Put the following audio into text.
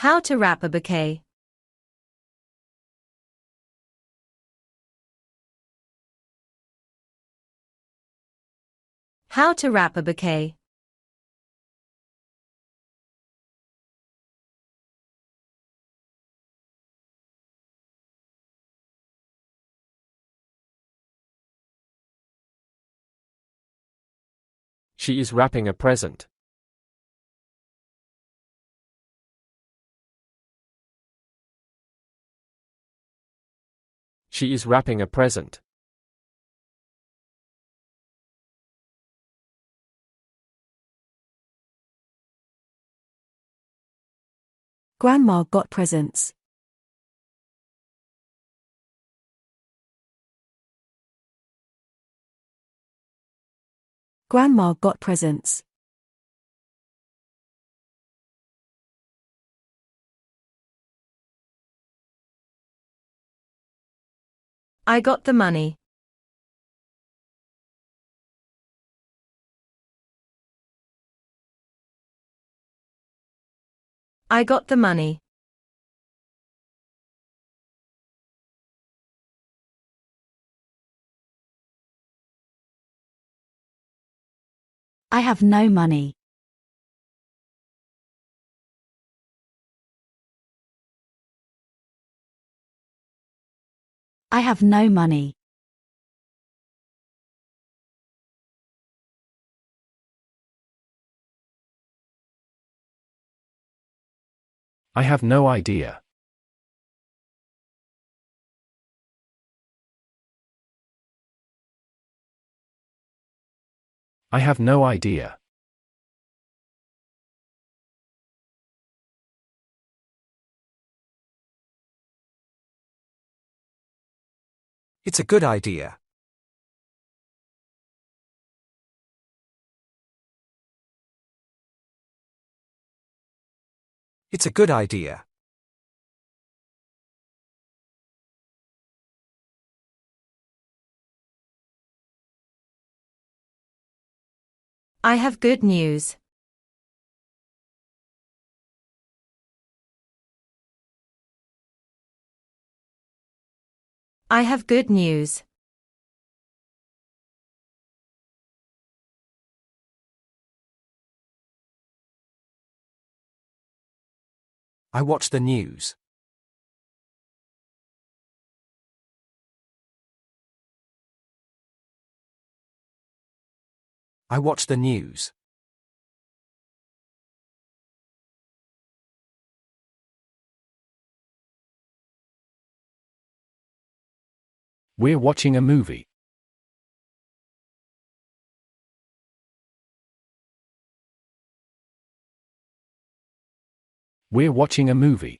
How to wrap a bouquet. How to wrap a bouquet. She is wrapping a present. She is wrapping a present. Grandma got presents. Grandma got presents. I got the money. I got the money. I have no money. I have no money. I have no idea. I have no idea. It's a good idea. It's a good idea. I have good news. I have good news. I watch the news. I watch the news. We're watching a movie. We're watching a movie.